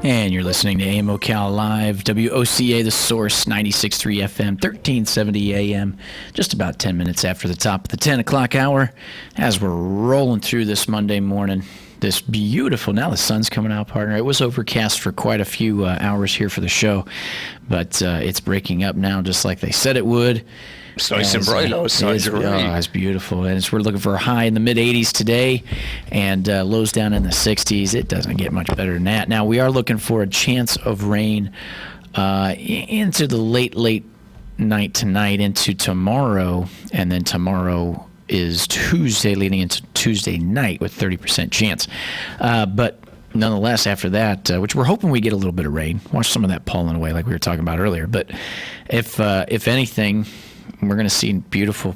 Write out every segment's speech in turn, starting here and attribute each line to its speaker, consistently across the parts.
Speaker 1: And you're listening to AM Ocala Live, WOCA, The Source, 96.3 FM, 1370 AM, just about 10 minutes after the top of the 10 o'clock hour, as we're rolling through this Monday morning. This beautiful, now the sun's coming out, partner. It was overcast for quite a few hours here for the show, but it's breaking up now just like they said it would.
Speaker 2: It's nice and bright outside.
Speaker 1: It's beautiful. And we're looking for a high in the mid-80s today and lows down in the 60s. It doesn't get much better than that. Now, we are looking for a chance of rain into the late night tonight into tomorrow, and then tomorrow is Tuesday leading into Tuesday night with 30% chance. But nonetheless, after that, which we're hoping we get a little bit of rain, wash some of that pollen away like we were talking about earlier. But if anything, we're going to see beautiful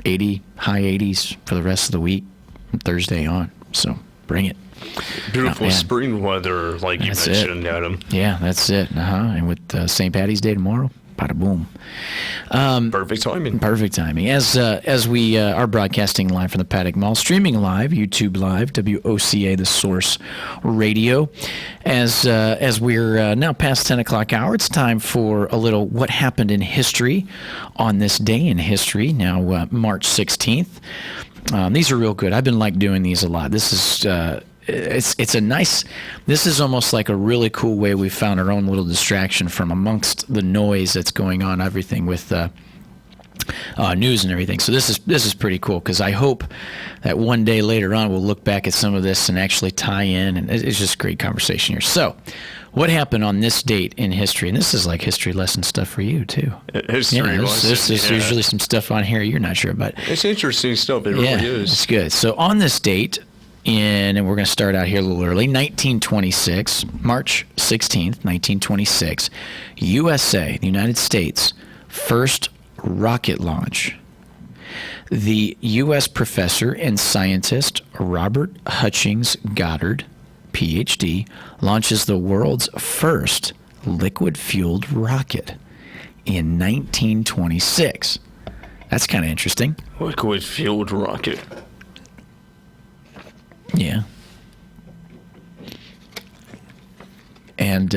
Speaker 1: high 80s for the rest of the week from Thursday on. So bring it.
Speaker 2: Beautiful spring weather, like that's you mentioned, Adam.
Speaker 1: Yeah, that's it. And with St. Patty's Day tomorrow, bada boom.
Speaker 2: Perfect timing.
Speaker 1: Perfect timing. As we are broadcasting live from the Paddock Mall, streaming live, YouTube Live, WOCA, The Source Radio. As we're now past 10 o'clock hour, it's time for a little what happened in history on this day in history, now March 16th. These are real good. I've been doing these a lot. This is... It's a nice, this is almost like a really cool way we found our own little distraction from amongst the noise that's going on, everything with news and everything. So this is pretty cool, because I hope that one day later on we'll look back at some of this and actually tie in, and it's just great conversation here. So what happened on this date in history? And this is like history lesson stuff for you too.
Speaker 2: History lesson.
Speaker 1: This is usually some stuff on here you're not sure about.
Speaker 2: It's interesting stuff. It really is.
Speaker 1: It's good. So on this date, and we're going to start out here a little early, 1926, March 16th, 1926, USA, the United States, first rocket launch. The U.S. professor and scientist Robert Hutchings Goddard, Ph.D., launches the world's first liquid-fueled rocket in 1926. That's kind of interesting.
Speaker 2: Liquid-fueled rocket.
Speaker 1: Yeah. And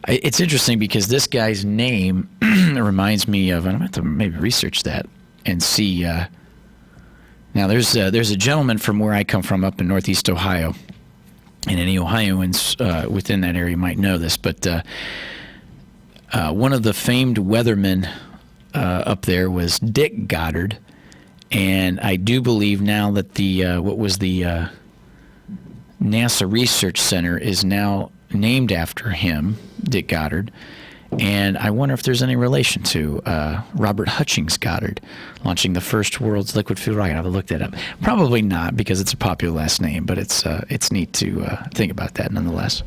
Speaker 1: it's interesting because this guy's name reminds me of, and I'm going to have to maybe research that and see. Now, there's a gentleman from where I come from up in Northeast Ohio, and any Ohioans within that area might know this, but one of the famed weathermen up there was Dick Goddard. And I do believe now that the NASA Research Center is now named after him, Dick Goddard. And I wonder if there's any relation to Robert Hutchings Goddard launching the first world's liquid fuel rocket. I have to look that up. Probably not, because it's a popular last name, but it's neat to think about that nonetheless.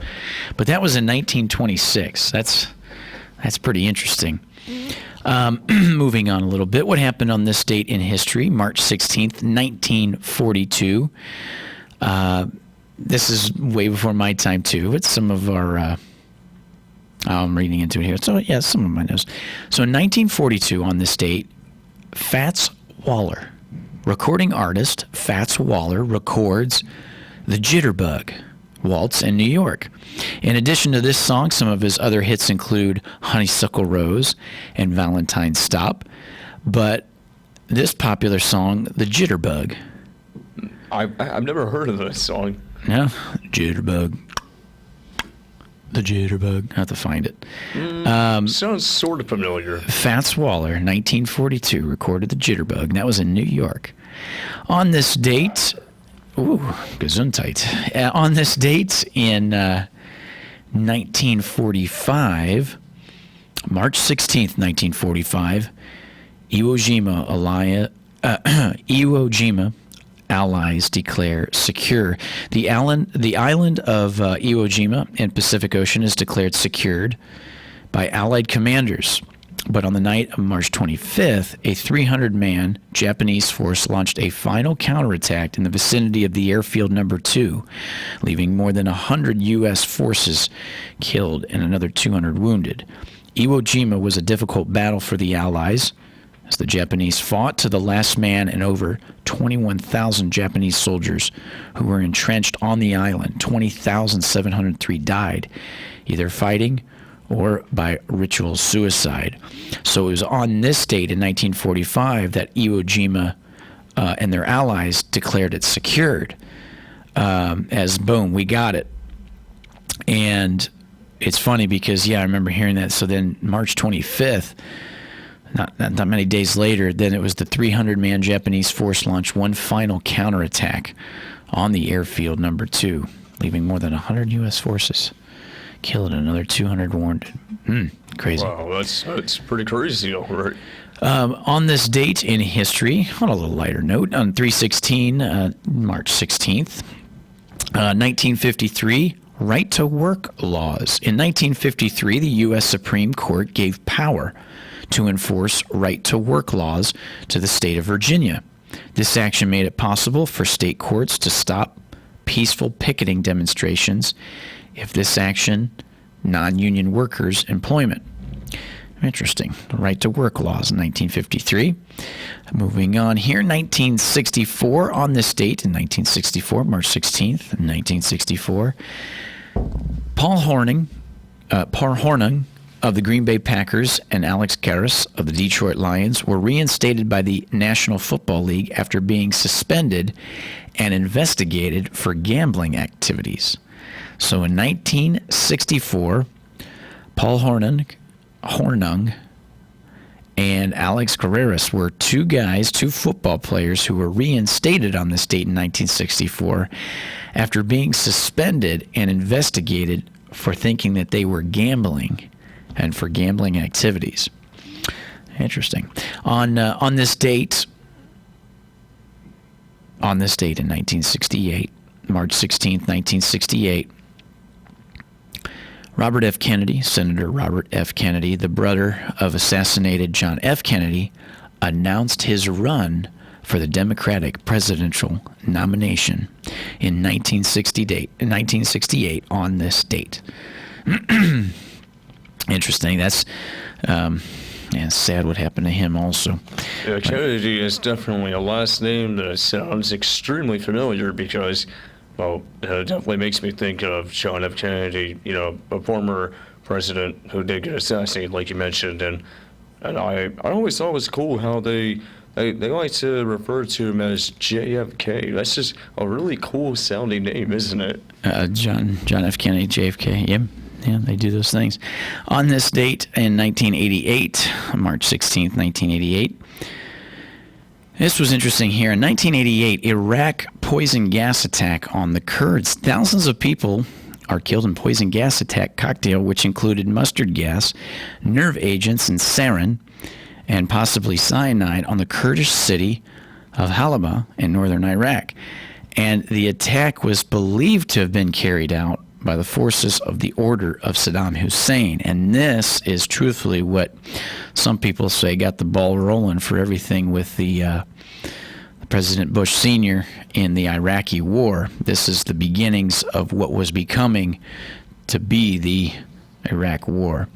Speaker 1: But that was in 1926. That's pretty interesting. Moving on a little bit, what happened on this date in history, March 16th, 1942. This is way before my time, too. It's some of our, I'm reading into it here. So, yeah, some of my notes. So, in 1942, on this date, Fats Waller, recording artist Fats Waller, records The Jitterbug Waltz in New York. In addition to this song, some of his other hits include Honeysuckle Rose and Valentine's Stop. But this popular song, The Jitterbug.
Speaker 2: I've never heard of this song.
Speaker 1: No? Jitterbug. The Jitterbug. I have to find it.
Speaker 2: Sounds sort of familiar.
Speaker 1: Fats Waller, 1942, recorded The Jitterbug. And that was in New York. On this date... Ooh, gesundheit. On this date in 1945, March 16th, 1945, Iwo Jima allies declare secure. The island of Iwo Jima in Pacific Ocean is declared secured by Allied commanders. But on the night of March 25th, a 300-man Japanese force launched a final counterattack in the vicinity of the airfield number 2, leaving more than 100 U.S. forces killed and another 200 wounded. Iwo Jima was a difficult battle for the Allies, as the Japanese fought to the last man and over 21,000 Japanese soldiers who were entrenched on the island. 20,703 died, either fighting or by ritual suicide. So it was on this date in 1945 that Iwo Jima and their allies declared it secured, as boom, we got it. And it's funny because, I remember hearing that. So then March 25th, not many days later, then it was the 300-man Japanese force launched one final counterattack on the airfield number 2, leaving more than 100 U.S. forces killed and another 200 wounded. Crazy.
Speaker 2: Wow, that's pretty crazy, right?
Speaker 1: On this date in history, on a little lighter note, on 3/16, March 16th, 1953, right-to-work laws. In 1953, the U.S. Supreme Court gave power to enforce right-to-work laws to the state of Virginia. This action made it possible for state courts to stop peaceful picketing demonstrations if this action non-union workers' employment. Interesting. Right-to-work laws in 1953. Moving on here, 1964, on this date in 1964, March 16th, 1964, Paul Hornung of the Green Bay Packers and Alex Karras of the Detroit Lions were reinstated by the National Football League after being suspended and investigated for gambling activities. So in 1964, Paul Hornung and Alex Karras were two football players who were reinstated on this date in 1964 after being suspended and investigated for thinking that they were gambling and for gambling activities. Interesting. On this date in 1968, March 16th, 1968, Robert F. Kennedy, Senator Robert F. Kennedy, the brother of assassinated John F. Kennedy, announced his run for the Democratic presidential nomination in 1968 on this date. Interesting. That's sad what happened to him also.
Speaker 2: Yeah, Kennedy is definitely a last name that sounds extremely familiar because, well, it definitely makes me think of John F. Kennedy, a former president who did get assassinated, like you mentioned, and I always thought it was cool how they like to refer to him as JFK. That's just a really cool sounding name, isn't it?
Speaker 1: John F. Kennedy, JFK. Yep. Yeah, they do those things. On this date in 1988, March 16th, 1988, this was interesting here. In 1988, Iraq poison gas attack on the Kurds. Thousands of people are killed in poison gas attack cocktail, which included mustard gas, nerve agents, and sarin, and possibly cyanide on the Kurdish city of Halabja in northern Iraq. And the attack was believed to have been carried out by the forces of the order of Saddam Hussein. And this is truthfully what some people say got the ball rolling for everything with the President Bush Sr. in the Iraqi war. This is the beginnings of what was becoming to be the Iraq war.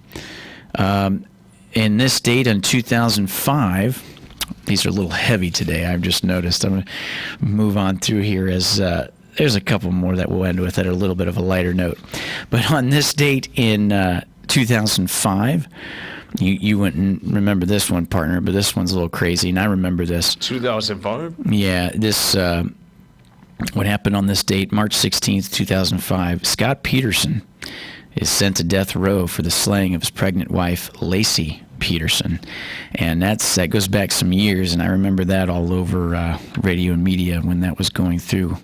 Speaker 1: In this date in 2005, these are a little heavy today, I've just noticed. I'm going to move on through here as there's a couple more that we'll end with that are a little bit of a lighter note. But on this date in 2005, you wouldn't remember this one, partner, but this one's a little crazy, and I remember this.
Speaker 2: 2005?
Speaker 1: Yeah, this what happened on this date, March 16th, 2005. Scott Peterson is sent to death row for the slaying of his pregnant wife, Lacey Peterson. And that goes back some years, and I remember that all over radio and media when that was going through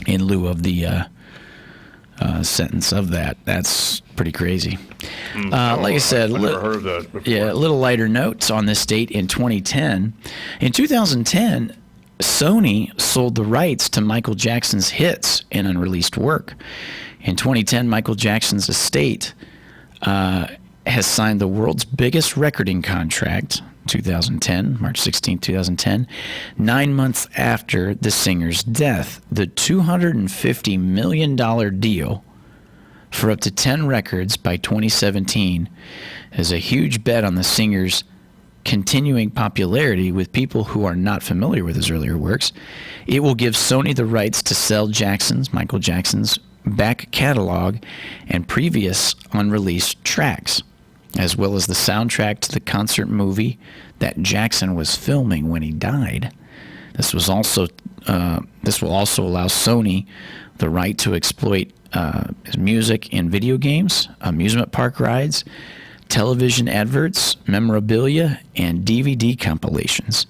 Speaker 1: in lieu of the sentence of that. That's pretty crazy. Like I said,
Speaker 2: I've never heard of that before.
Speaker 1: Yeah, a little lighter notes on this date in 2010. In 2010, Sony sold the rights to Michael Jackson's hits and unreleased work. In 2010, Michael Jackson's estate has signed the world's biggest recording contract, 2010, March 16, 2010, 9 months after the singer's death. The $250 million deal for up to 10 records by 2017 is a huge bet on the singer's continuing popularity with people who are not familiar with his earlier works, it will give Sony the rights to sell Michael Jackson's back catalog and previous unreleased tracks, as well as the soundtrack to the concert movie that Jackson was filming when he died. This will also allow Sony the right to exploit his music in video games, amusement park rides, television adverts, memorabilia, and DVD compilations.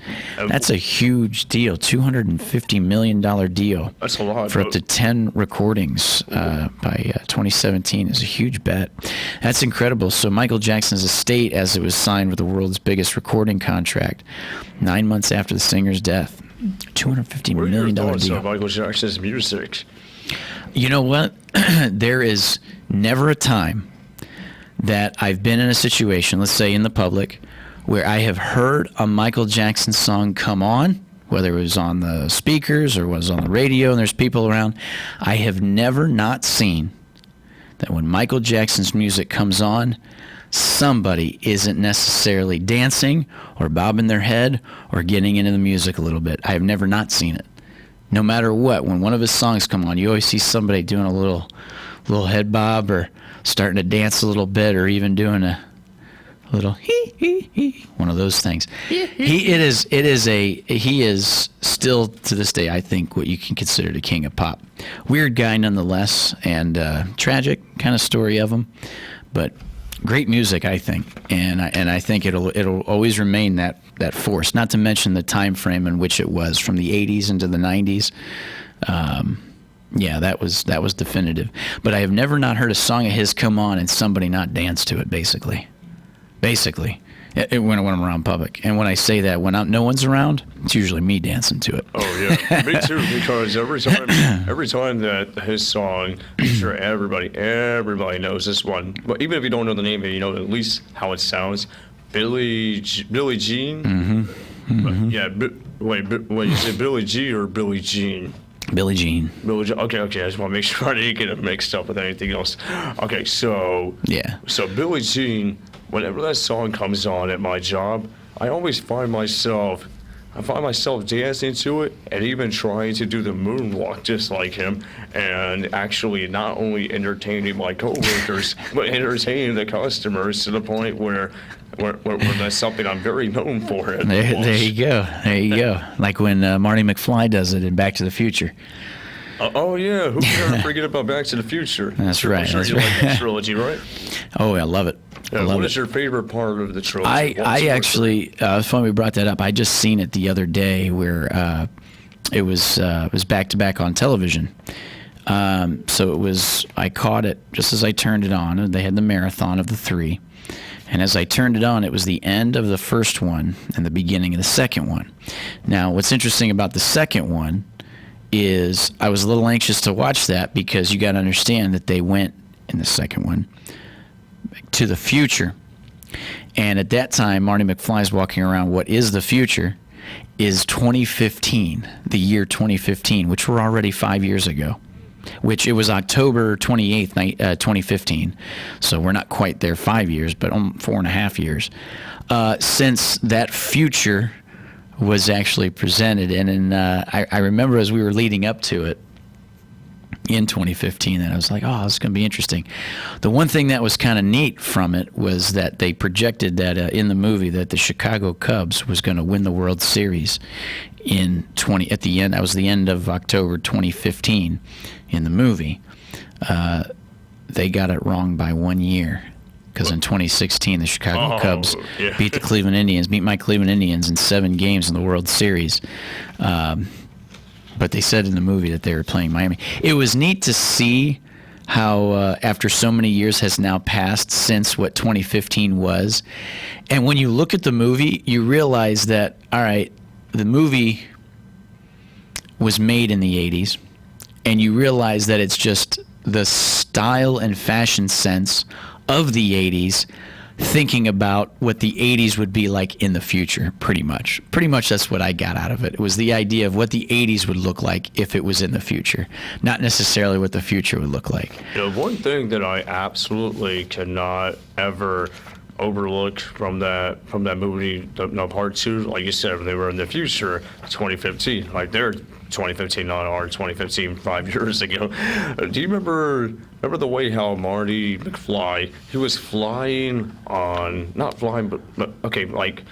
Speaker 1: That's a huge deal, $250 million deal.
Speaker 2: That's a lot.
Speaker 1: For up to 10 recordings by 2017 is a huge bet. That's incredible. So Michael Jackson's estate, as it was signed with the world's biggest recording contract, 9 months after the singer's death, $250 million deal.
Speaker 2: What are your thoughts on Michael Jackson's music?
Speaker 1: You know what? There is never a time that I've been in a situation, let's say in the public, where I have heard a Michael Jackson song come on, whether it was on the speakers or was on the radio and there's people around. I have never not seen that when Michael Jackson's music comes on, somebody isn't necessarily dancing or bobbing their head or getting into the music a little bit. I have never not seen it. No matter what, when one of his songs come on, you always see somebody doing a little head bob or starting to dance a little bit, or even doing a little one of those things. He is still to this day, I think, what you can consider the king of pop. Weird guy nonetheless, and tragic kind of story of him, but great music, I think, and I think it'll always remain that force. Not to mention the time frame in which it was, from the 80s into the 90s. Yeah, that was definitive. But I have never not heard a song of his come on and somebody not dance to it, basically. When I'm around public. And when I say that, when no one's around, it's usually me dancing to it.
Speaker 2: Oh, yeah. Me too, because every time that his song, I'm sure everybody knows this one. But even if you don't know the name of it, you know at least how it sounds. Billie Jean? Mm-hmm. Yeah, wait, you say Billie G or Billie Jean?
Speaker 1: Billie Jean.
Speaker 2: Okay. I just want to make sure I didn't get it mixed up with anything else. Okay, so Billie Jean, whenever that song comes on at my job, I always find myself dancing to it and even trying to do the moonwalk just like him, and actually not only entertaining my coworkers but entertaining the customers to the point where that's something I'm very known for.
Speaker 1: There you go. Like when Marty McFly does it in Back to the Future.
Speaker 2: Oh yeah, who can ever forget about Back to the Future?
Speaker 1: That's right.
Speaker 2: I'm sure you like that trilogy, right?
Speaker 1: Oh, I love it.
Speaker 2: What is your favorite part of the trilogy?
Speaker 1: I actually, it's funny we brought that up. I just seen it the other day where it was back to back on television. So I caught it just as I turned it on. They had the marathon of the three. And as I turned it on, it was the end of the first one and the beginning of the second one. Now, what's interesting about the second one is I was a little anxious to watch that, because you got to understand that they went in the second one to the future. And at that time, Marty McFly's walking around. What is the future is 2015, the year 2015, which we're already 5 years ago. Which it was October 28th, 2015. So we're not quite there 5 years, but 4.5 years since that future was actually presented. And I remember as we were leading up to it in 2015, that I was like, oh, this is going to be interesting. The one thing that was kind of neat from it was that they projected that in the movie that the Chicago Cubs was going to win the World Series at the end. That was the end of October 2015 in the movie. They got it wrong by 1 year, because in 2016 the Chicago Cubs beat my Cleveland Indians in 7 games in the World Series. But they said in the movie that they were playing Miami. It was neat to see how after so many years has now passed since what 2015 was. And when you look at the movie, you realize that, all right, the movie was made in the 80s, and you realize that it's just the style and fashion sense of the 80s, thinking about what the 80s would be like in the future, pretty much. Pretty much that's what I got out of it. It was the idea of what the 80s would look like if it was in the future, not necessarily what the future would look like.
Speaker 2: One thing that I absolutely cannot ever overlooked from that movie, no, part two. Like you said, they were in the future, 2015. Like they're 2015, not our 2015, 5 years ago. Do you remember the way how Marty McFly, he was flying on, not flying, but okay, like.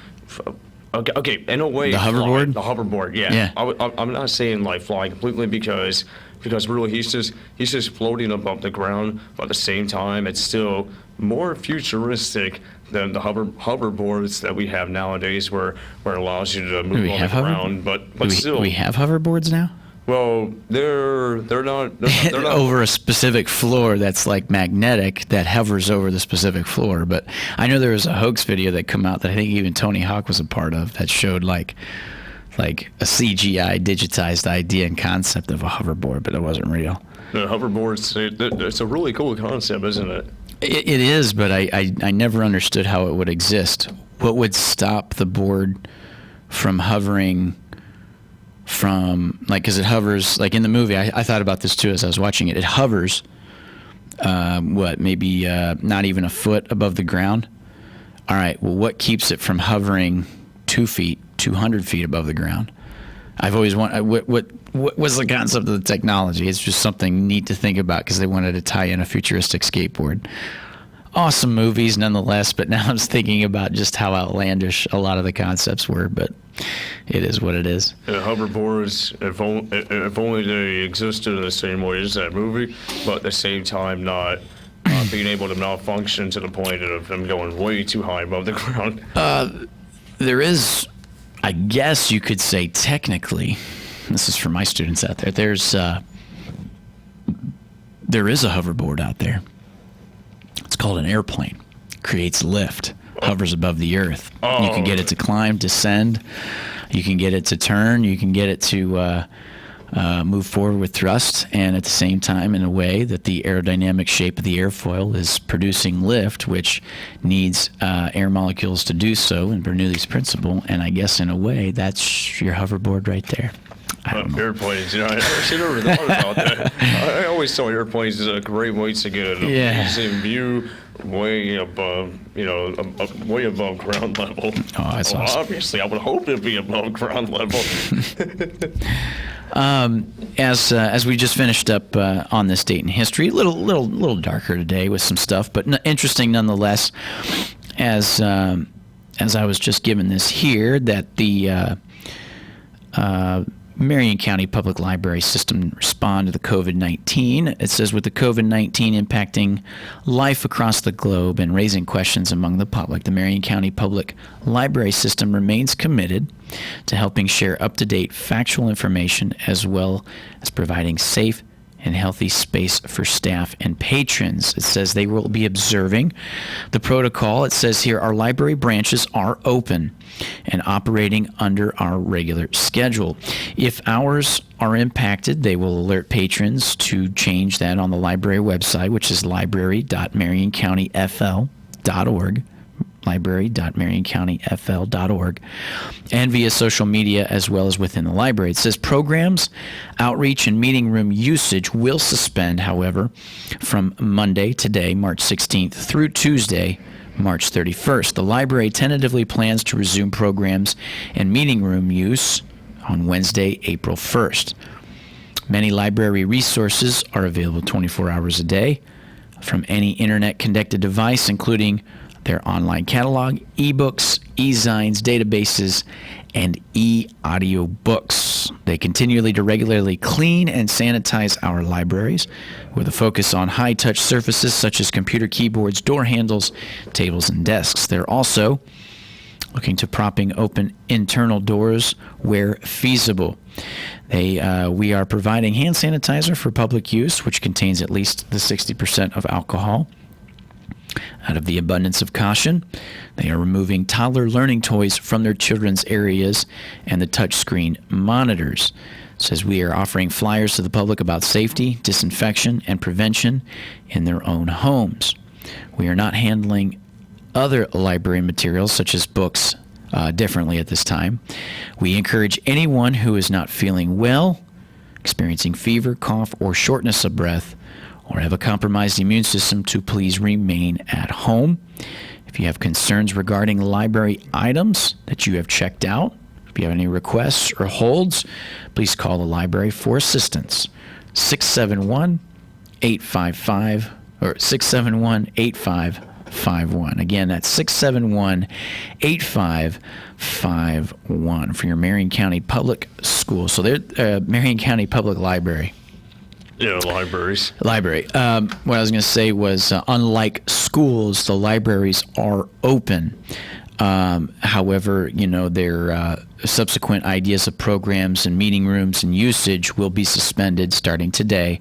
Speaker 2: Okay, in a way,
Speaker 1: the hoverboard.
Speaker 2: The hoverboard, yeah.
Speaker 1: Yeah.
Speaker 2: I'm not saying like flying completely because really he's just floating above the ground, but at the same time it's still more futuristic than the hoverboards that we have nowadays, where it allows you to move on the ground. But still,
Speaker 1: we have hoverboards now.
Speaker 2: Well, they're not
Speaker 1: over a specific floor that's like magnetic that hovers over the specific floor. But I know there was a hoax video that come out that I think even Tony Hawk was a part of that showed like a CGI digitized idea and concept of a hoverboard, but it wasn't real.
Speaker 2: The hoverboards, it's a really cool concept, isn't it?
Speaker 1: It is, but I never understood how it would exist. What would stop the board from hovering from, like, because it hovers, like in the movie, I thought about this too as I was watching it. It hovers, maybe not even a foot above the ground. All right, well, what keeps it from hovering 200 feet above the ground? I've always wanted, what was the concept of the technology? It's just something neat to think about because they wanted to tie in a futuristic skateboard. Awesome movies nonetheless, but now I'm thinking about just how outlandish a lot of the concepts were, but it is what it is.
Speaker 2: Hoverboards, if only they existed in the same way as that movie, but at the same time not being able to malfunction to the point of them going way too high above the ground.
Speaker 1: There is, I guess you could say technically, this is for my students out there, there is a hoverboard out there. It's called an airplane. Creates lift, hovers above the earth. You can get it to climb, descend. You can get it to turn. You can get it to move forward with thrust, and at the same time, in a way that the aerodynamic shape of the airfoil is producing lift, which needs air molecules to do so, and Bernoulli's principle. And I guess in a way, that's your hoverboard right there.
Speaker 2: Airplanes, I actually never thought about that. I always saw airplanes as a great way to get an amazing view way above, way above ground level.
Speaker 1: Oh, that's awesome.
Speaker 2: Obviously, I would hope it'd be above ground level.
Speaker 1: As we just finished up on this date in history, a little darker today with some stuff, but interesting nonetheless. As I was just given this here, that the Marion County Public Library System respond to the COVID-19. It says, with the COVID-19 impacting life across the globe and raising questions among the public, the Marion County Public Library System remains committed to helping share up-to-date factual information as well as providing safe and healthy space for staff and patrons. It says they will be observing the protocol. It says here our library branches are open and operating under our regular schedule. If hours are impacted, they will alert patrons to change that on the library website, which is library.marioncountyfl.org. library.marioncountyfl.org, and via social media as well as within the library. It says programs, outreach, and meeting room usage will suspend, however, from Monday, today, March 16th, through Tuesday, March 31st. The library tentatively plans to resume programs and meeting room use on Wednesday, April 1st. Many library resources are available 24 hours a day from any internet-connected device, including their online catalog, e-books, e-zines, databases, and e-audio books. They continue to regularly clean and sanitize our libraries with a focus on high-touch surfaces such as computer keyboards, door handles, tables, and desks. They're also looking to propping open internal doors where feasible. We are providing hand sanitizer for public use, which contains at least the 60% of alcohol. Out of the abundance of caution, they are removing toddler learning toys from their children's areas and the touchscreen monitors. It says we are offering flyers to the public about safety, disinfection, and prevention in their own homes. We are not handling other library materials, such as books, differently at this time. We encourage anyone who is not feeling well, experiencing fever, cough, or shortness of breath, or have a compromised immune system to please remain at home. If you have concerns regarding library items that you have checked out, if you have any requests or holds, please call the library for assistance. 671-855 or 671-8551. Again, that's 671-8551 for your Marion County Public Schools. So they're Marion County Public Library.
Speaker 2: Yeah, libraries.
Speaker 1: Library. What I was going to say was, unlike schools, the libraries are open. However, their subsequent ideas of programs and meeting rooms and usage will be suspended starting today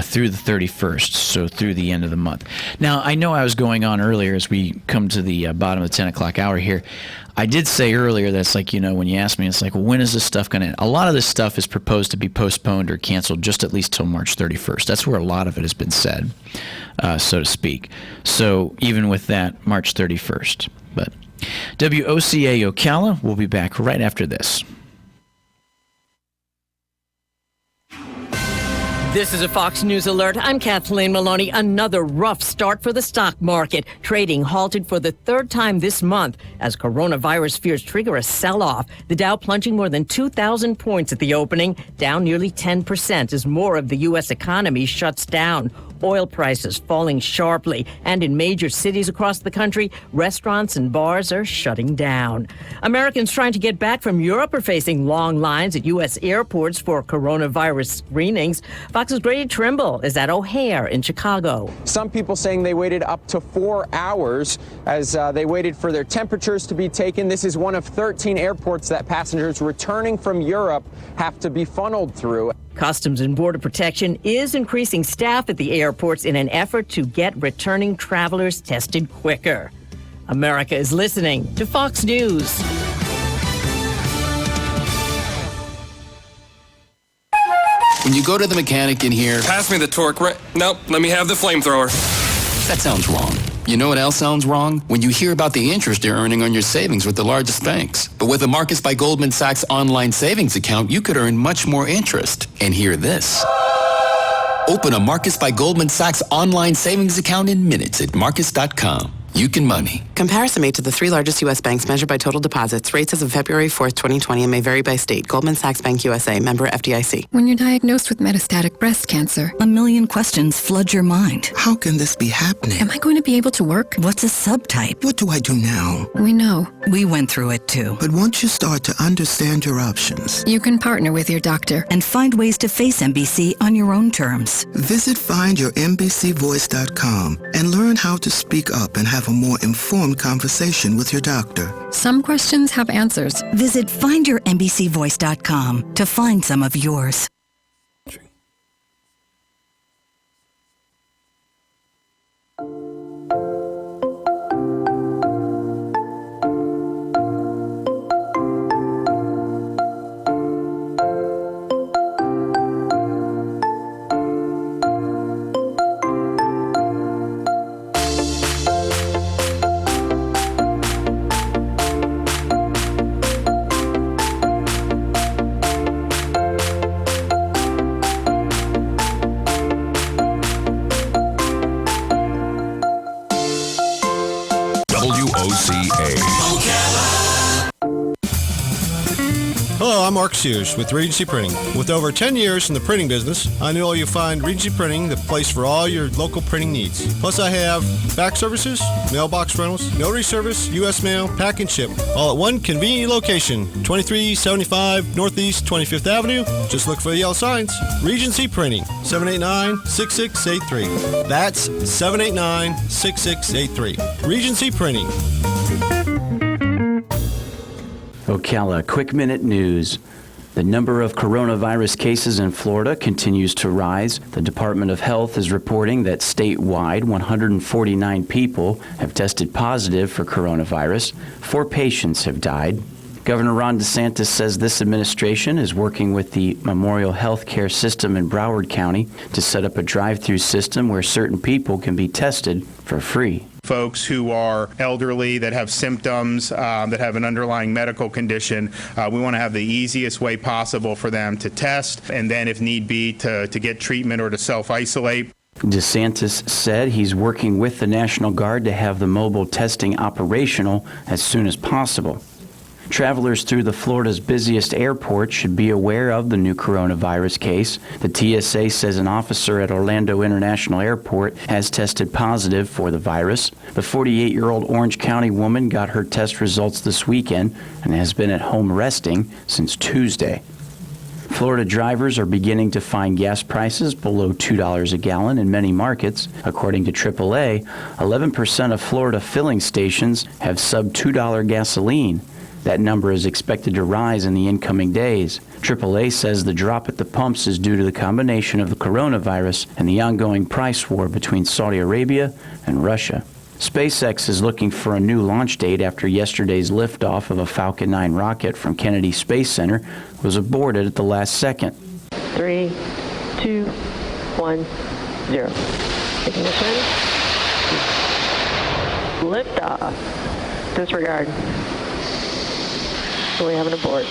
Speaker 1: through the 31st, so through the end of the month. Now, I know I was going on earlier as we come to the bottom of the 10 o'clock hour here. I did say earlier that it's like, when you ask me, it's like, well, when is this stuff going to end? A lot of this stuff is proposed to be postponed or canceled just at least till March 31st. That's where a lot of it has been said, so to speak. So even with that, March 31st. But WOCA Ocala will be back right after this.
Speaker 3: This is a Fox News alert. I'm Kathleen Maloney. Another rough start for the stock market. Trading halted for the third time this month as coronavirus fears trigger a sell-off. The Dow plunging more than 2,000 points at the opening, down nearly 10% as more of the U.S. economy shuts down. Oil prices falling sharply, and in major cities across the country, restaurants and bars are shutting down. Americans trying to get back from Europe are facing long lines at U.S. airports for coronavirus screenings. Fox's Grady Trimble is at O'Hare in Chicago.
Speaker 4: Some people saying they waited up to 4 hours as they waited for their temperatures to be taken. This is one of 13 airports that passengers returning from Europe have to be funneled through.
Speaker 3: Customs and Border Protection is increasing staff at the airports in an effort to get returning travelers tested quicker. America is listening to Fox News.
Speaker 5: When you go to the mechanic in here,
Speaker 6: Pass me the torque. Nope, let me have the flamethrower.
Speaker 5: that sounds wrong. You know what else sounds wrong? When you hear about the interest you're earning on your savings with the largest banks. But with a Marcus by Goldman Sachs online savings account, you could earn much more interest. And hear this. Open a Marcus by Goldman Sachs online savings account in minutes at marcus.com. You can money.
Speaker 7: Comparison made to the three largest U.S. banks measured by total deposits. Rates as of February 4th, 2020 and may vary by state. Goldman Sachs Bank USA, member FDIC.
Speaker 8: When you're diagnosed with metastatic breast cancer,
Speaker 9: a million questions flood your mind.
Speaker 10: How can this be happening?
Speaker 8: Am I going to be able to work?
Speaker 9: What's a subtype?
Speaker 10: What do I do now?
Speaker 8: We know.
Speaker 9: We went through it too.
Speaker 10: But once you start to understand your options,
Speaker 8: you can partner with your doctor
Speaker 9: and find ways to face MBC on your own terms.
Speaker 10: Visit findyourmbcvoice.com and learn how to speak up and have a more informed conversation with your doctor.
Speaker 8: Some questions have answers.
Speaker 9: Visit findyourmbcvoice.com to find some of yours.
Speaker 11: Hello, I'm Mark Sears with Regency Printing. With over 10 years in the printing business, I know you'll find Regency Printing the place for all your local printing needs. Plus, I have fax services, mailbox rentals, notary service, U.S. mail, pack and ship, all at one convenient location, 2375 Northeast 25th Avenue. Just look for the yellow signs. Regency Printing, 789-6683. That's 789-6683. Regency Printing.
Speaker 1: Ocala, quick minute news. The number of coronavirus cases in Florida continues to rise. The Department of Health is reporting that statewide 149 people have tested positive for coronavirus. 4 patients have died. Governor Ron DeSantis says this administration is working with the Memorial Healthcare System in Broward County to set up a drive-through system where certain people can be tested for free.
Speaker 12: Folks who are elderly, that have symptoms, that have an underlying medical condition, we want to have the easiest way possible for them to test and then, if need be, to get treatment or to self-isolate.
Speaker 13: DeSantis said he's working with the National Guard to have the mobile testing operational as soon as possible. Travelers through the Florida's busiest airport should be aware of the new coronavirus case. The TSA says an officer at Orlando International Airport has tested positive for the virus. The 48-year-old Orange County woman got her test results this weekend and has been at home resting since Tuesday. Florida drivers are beginning to find gas prices below $2 a gallon in many markets. According to AAA, 11% of Florida filling stations have sub-$2 gasoline. That number is expected to rise in the incoming days. AAA says the drop at the pumps is due to the combination of the coronavirus and the ongoing price war between Saudi Arabia and Russia. SpaceX is looking for a new launch date after yesterday's liftoff of a Falcon 9 rocket from Kennedy Space Center was aborted at the last second.
Speaker 14: 3, 2, 1, 0. Ignition. Liftoff. Disregard. We have an abort.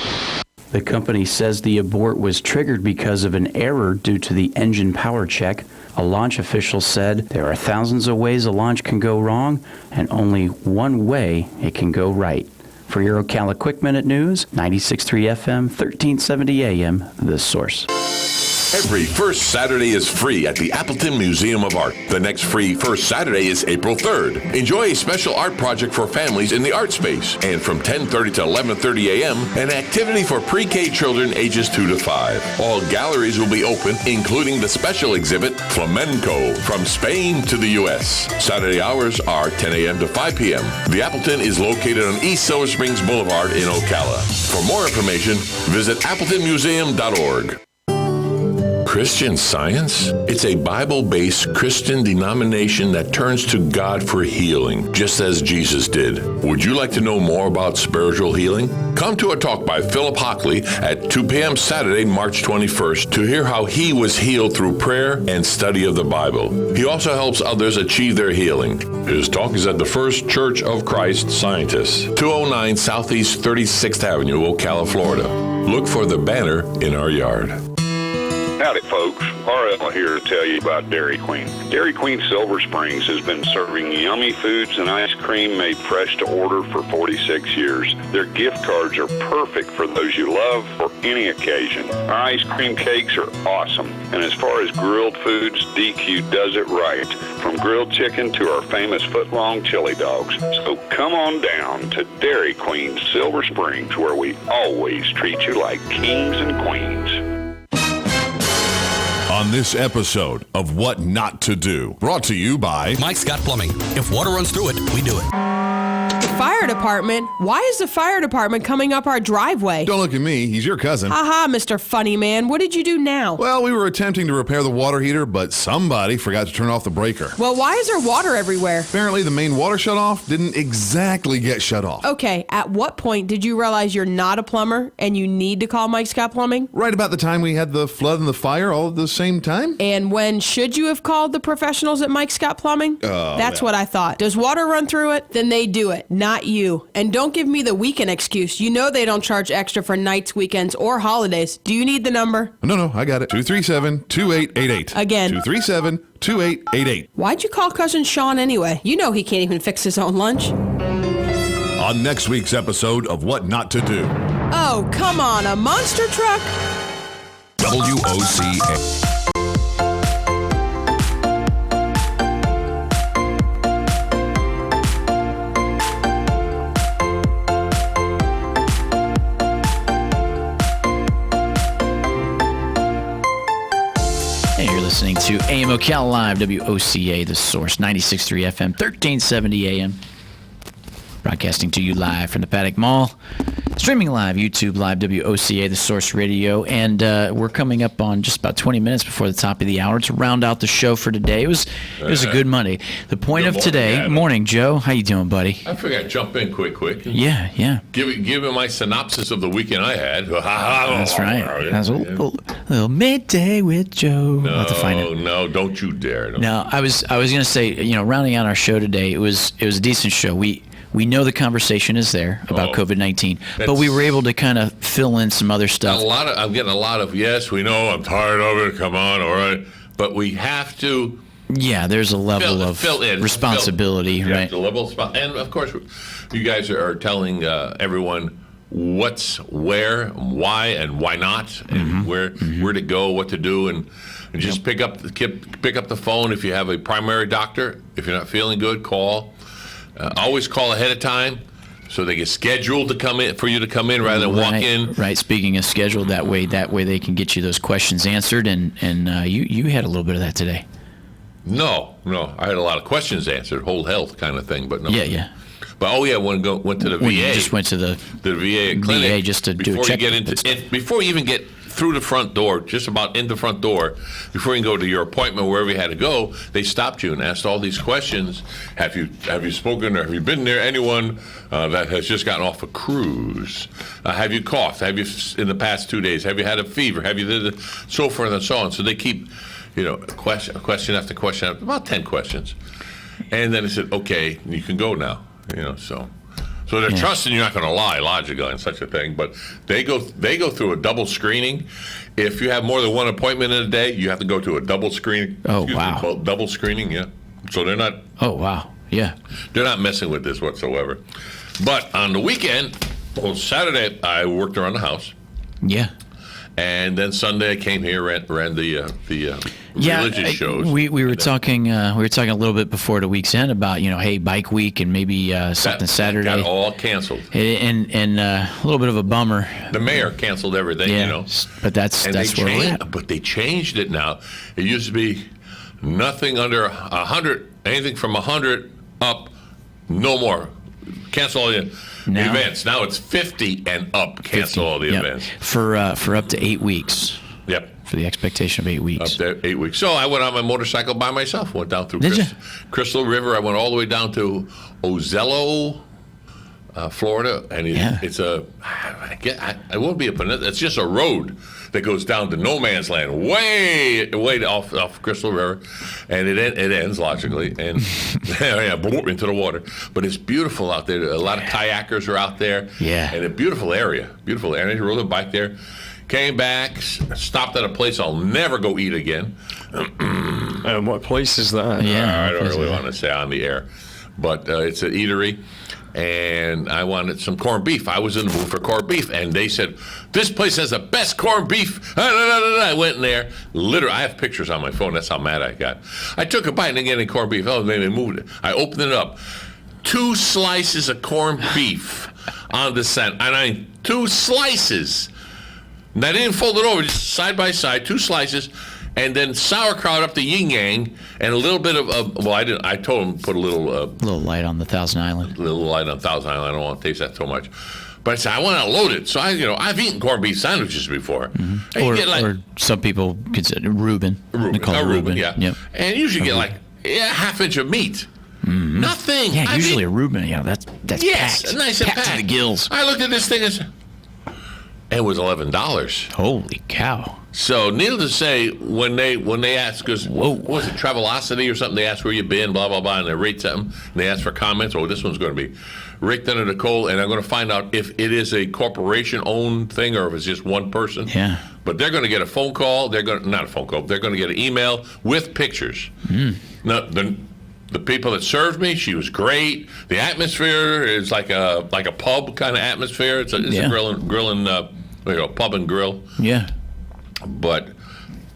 Speaker 13: The company says the abort was triggered because of an error due to the engine power check. A launch official said there are thousands of ways a launch can go wrong and only one way it can go right. For your Ocala Quick Minute News, 96.3 FM, 1370 AM, The Source.
Speaker 15: Every first Saturday is free at the Appleton Museum of Art. The next free First Saturday is April 3rd. Enjoy a special art project for families in the art space. And from 10:30 to 11:30 a.m., an activity for pre-K children ages 2 to 5. All galleries will be open, including the special exhibit, Flamenco, from Spain to the U.S. Saturday hours are 10 a.m. to 5 p.m. The Appleton is located on East Silver Springs Boulevard in Ocala. For more information, visit appletonmuseum.org. Christian Science? It's a Bible-based Christian denomination that turns to God for healing, just as Jesus did. Would you like to know more about spiritual healing? Come to a talk by Philip Hockley at 2 p.m. Saturday, March 21st, to hear how he was healed through prayer and study of the Bible. He also helps others achieve their healing. His talk is at the First Church of Christ Scientists, 209 Southeast 36th Avenue, Ocala, Florida. Look for the banner in our yard.
Speaker 16: Howdy, folks. RL here to tell you about Dairy Queen. Dairy Queen Silver Springs has been serving yummy foods and ice cream made fresh to order for 46 years. Their gift cards are perfect for those you love for any occasion. Our ice cream cakes are awesome. And as far as grilled foods, DQ does it right. From grilled chicken to our famous foot-long chili dogs. So come on down to Dairy Queen Silver Springs, where we always treat you like kings and queens.
Speaker 17: On this episode of What Not to Do, brought to you by
Speaker 18: Mike Scott Plumbing. If water runs through it, we do it.
Speaker 19: The fire department? Why is the fire department coming up our driveway?
Speaker 17: Don't look at me. He's your cousin.
Speaker 19: Haha, Mr. Funny Man. What did you do now?
Speaker 17: Well, we were attempting to repair the water heater, but somebody forgot to turn off the breaker.
Speaker 19: Well, why is there water everywhere?
Speaker 17: Apparently, the main water shutoff didn't exactly get shut off.
Speaker 19: Okay, at what point did you realize you're not a plumber and you need to call Mike Scott Plumbing?
Speaker 17: Right about the time we had the flood and the fire all at the same time.
Speaker 19: And when should you have called the professionals at Mike Scott Plumbing? That's what I thought. Does water run through it? Then they do it, not you. And don't give me the weekend excuse. You know they don't charge extra for nights, weekends, or holidays. Do you need the number?
Speaker 17: No, I got it. 237-2888.
Speaker 19: Again.
Speaker 17: 237-2888.
Speaker 19: Why'd you call Cousin Sean anyway? You know he can't even fix his own lunch.
Speaker 17: On next week's episode of What Not to Do.
Speaker 19: Oh, come on, a monster truck?
Speaker 17: WOCA.
Speaker 1: Listening to AM Ocala Live, WOCA, The Source, 96.3 FM, 1370 AM. Broadcasting to you live from the Paddock Mall. Streaming live, YouTube Live, WOCA, The Source Radio. And we're coming up on just about 20 minutes before the top of the hour to round out the show for today. It was a good Monday. The point of today, morning, Joe. How you doing, buddy?
Speaker 20: I figured I'd jump in quick.
Speaker 1: Yeah.
Speaker 20: Give him my synopsis of the weekend I had.
Speaker 1: That's right. That's a little midday with Joe. I'll have to find it.
Speaker 20: No, don't you dare.
Speaker 1: No, I was going to say, rounding out our show today, it was a decent show. We know the conversation is there about COVID-19, but we were able to kind of fill in some other stuff.
Speaker 20: I'm getting a lot of, yes, we know, I'm tired of it, come on, all right. But we have to
Speaker 1: Yeah, there's a level of responsibility, right?
Speaker 20: The level of and of course, you guys are telling everyone what's where, why, and why not, and where to go, what to do, and just pick up the phone if you have a primary doctor. If you're not feeling good, call. Always call ahead of time so they get scheduled to come in for you to come in rather than walk in.
Speaker 1: Right. Speaking of scheduled, that way they can get you those questions answered, and you had a little bit of that today.
Speaker 20: No, I had a lot of questions answered, whole health kind of thing, but no.
Speaker 1: Yeah.
Speaker 20: But went to the VA.
Speaker 1: You just went to the
Speaker 20: VA clinic
Speaker 1: VA just to do a check.
Speaker 20: Before you even get through the front door, just about in the front door, before you can go to your appointment wherever you had to go, they stopped you and asked all these questions. Have you spoken or have you been near anyone that has just gotten off a cruise? Have you coughed? Have you in the past 2 days? Have you had a fever? Have you so forth and so on? So they keep, question after question, about 10 questions, and then they said, okay, you can go now. So they're trusting you're not going to lie, logically, and such a thing. But they go through a double screening. If you have more than one appointment in a day, you have to go to a double screening.
Speaker 1: Oh, wow.
Speaker 20: Called double screening, yeah. So they're not.
Speaker 1: Oh, wow. Yeah.
Speaker 20: They're not messing with this whatsoever. But on the weekend, Saturday, I worked around the house.
Speaker 1: Yeah.
Speaker 20: And then Sunday I came here, ran the religious shows.
Speaker 1: We were talking a little bit before the week's end about hey, bike week and maybe something Saturday.
Speaker 20: Got all canceled.
Speaker 1: And a little bit of a bummer.
Speaker 20: The mayor canceled everything.
Speaker 1: But that's where we're at.
Speaker 20: But they changed it now. It used to be nothing under 100, anything from 100 up, no more. Cancel all the events. Now it's 50 and up. Cancel all the events.
Speaker 1: For up to 8 weeks.
Speaker 20: Yep.
Speaker 1: For the expectation of 8 weeks.
Speaker 20: Up to 8 weeks. So I went on my motorcycle by myself. Went down through Crystal River. I went all the way down to Ocala, Florida, and it's it won't be a peninsula. It's just a road that goes down to no man's land, way off Crystal River, and it ends logically and into the water. But it's beautiful out there. A lot of kayakers are out there.
Speaker 1: Yeah,
Speaker 20: and a beautiful area. I rode a bike there. Came back, stopped at a place I'll never go eat again.
Speaker 2: And what place is that?
Speaker 20: Yeah, I don't really want to say on the air, but it's an eatery. And I wanted some corned beef. I was in the mood for corned beef, and they said, this place has the best corned beef. I went in there. Literally, I have pictures on my phone. That's how mad I got. I took a bite and didn't get any corned beef. Oh, they moved it. I opened it up. 2 slices of corned beef on the center. And I mean, 2 slices. And I didn't fold it over, just side by side, 2 slices. And then sauerkraut up the yin yang, and a little bit of I didn't. I told him put a little
Speaker 1: light on the Thousand Island.
Speaker 20: A little light on Thousand Island. I don't want to taste that so much. But I said I want to load it. So I've eaten corned beef sandwiches before.
Speaker 1: Mm-hmm. Or some people consider Reuben.
Speaker 20: Reuben, yeah.
Speaker 1: Yep.
Speaker 20: And usually get like half inch of meat.
Speaker 1: Mm-hmm.
Speaker 20: Nothing.
Speaker 1: Yeah, usually a Reuben. Yeah, that's packed.
Speaker 20: Nice and packed
Speaker 1: to the gills.
Speaker 20: I looked at this thing and said, it was $11.
Speaker 1: Holy cow!
Speaker 20: So, needless to say, when they ask us, what was it, Travelocity or something? They ask where you've been, blah blah blah, and they rate something. And they ask for comments. Oh, this one's going to be raked under the coal, and I'm going to find out if it is a corporation-owned thing or if it's just one person.
Speaker 1: Yeah.
Speaker 20: But they're going to get a phone call. They're going not a phone call. They're going to get an email with pictures. Now, the people that served me, she was great. The atmosphere is like a pub kind of atmosphere. It's a grilling pub and grill.
Speaker 1: Yeah.
Speaker 20: But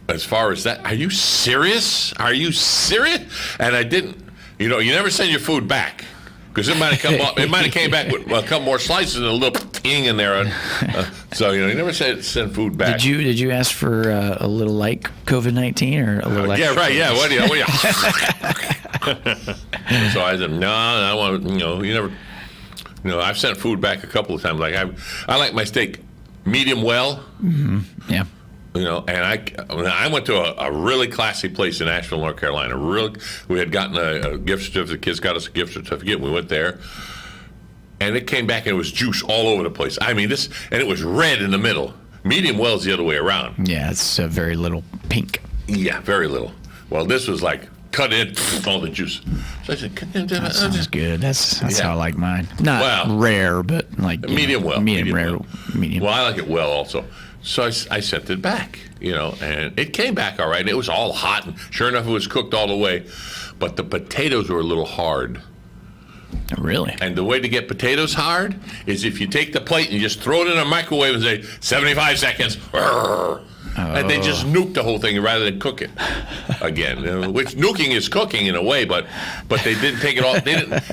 Speaker 20: as far as that, are you serious? Are you serious? And I didn't. You never send your food back because it might have come up. It might have came back with a couple more slices and a little ing in there. So you never send food back.
Speaker 1: Did you ask for a little like COVID-19 or a little?
Speaker 20: Yeah, right. Yeah. What do you? So I said, no, I want. You never. I've sent food back a couple of times. Like I like my steak medium well.
Speaker 1: Mm-hmm. Yeah.
Speaker 20: And I went to a really classy place in Asheville, North Carolina. We had gotten a gift certificate. The kids got us a gift certificate. We went there, and it came back and it was juice all over the place. I mean, and it was red in the middle. Medium well is the other way around.
Speaker 1: Yeah, it's very little pink.
Speaker 20: Yeah, very little. Well, this was like cut in all the juice. So I said,
Speaker 1: that sounds good. That's how I like mine. Not rare, but like
Speaker 20: medium well.
Speaker 1: Medium rare. Medium.
Speaker 20: Well, I like it well also. So I sent it back, and it came back all right. It was all hot, and sure enough, it was cooked all the way. But the potatoes were a little hard.
Speaker 1: Really?
Speaker 20: And the way to get potatoes hard is if you take the plate and you just throw it in a microwave and say, 75 seconds. And they just nuke the whole thing rather than cook it again. Which nuking is cooking in a way, but they didn't take it off.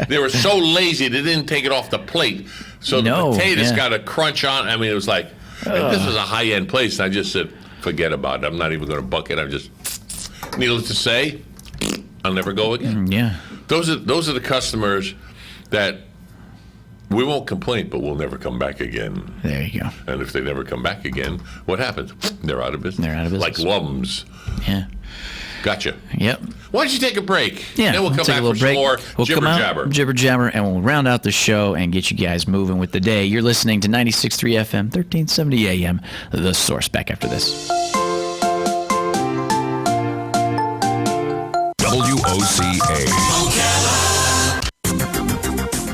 Speaker 20: They were so lazy they didn't take it off the plate. So the potatoes got a crunch on. I mean, it was like, and this was a high-end place, and I just said, forget about it. I'm not even going to buck it. I'm just, needless to say, I'll never go again.
Speaker 1: Yeah.
Speaker 20: Those are the customers that we won't complain, but we'll never come back again.
Speaker 1: There you go.
Speaker 20: And if they never come back again, what happens? They're out of business.
Speaker 1: They're out of business.
Speaker 20: Like Lums.
Speaker 1: Yeah.
Speaker 20: Gotcha.
Speaker 1: Yep.
Speaker 20: Why don't you take a break?
Speaker 1: Yeah.
Speaker 20: Then we'll come
Speaker 1: take
Speaker 20: back
Speaker 1: a little
Speaker 20: for
Speaker 1: break.
Speaker 20: some more
Speaker 1: We'll
Speaker 20: jibber
Speaker 1: come out,
Speaker 20: jabber.
Speaker 1: jibber jabber, and we'll round out the show and get you guys moving with the day. You're listening to 96.3 FM, 1370 AM, The Source. Back after this.
Speaker 21: WOCA.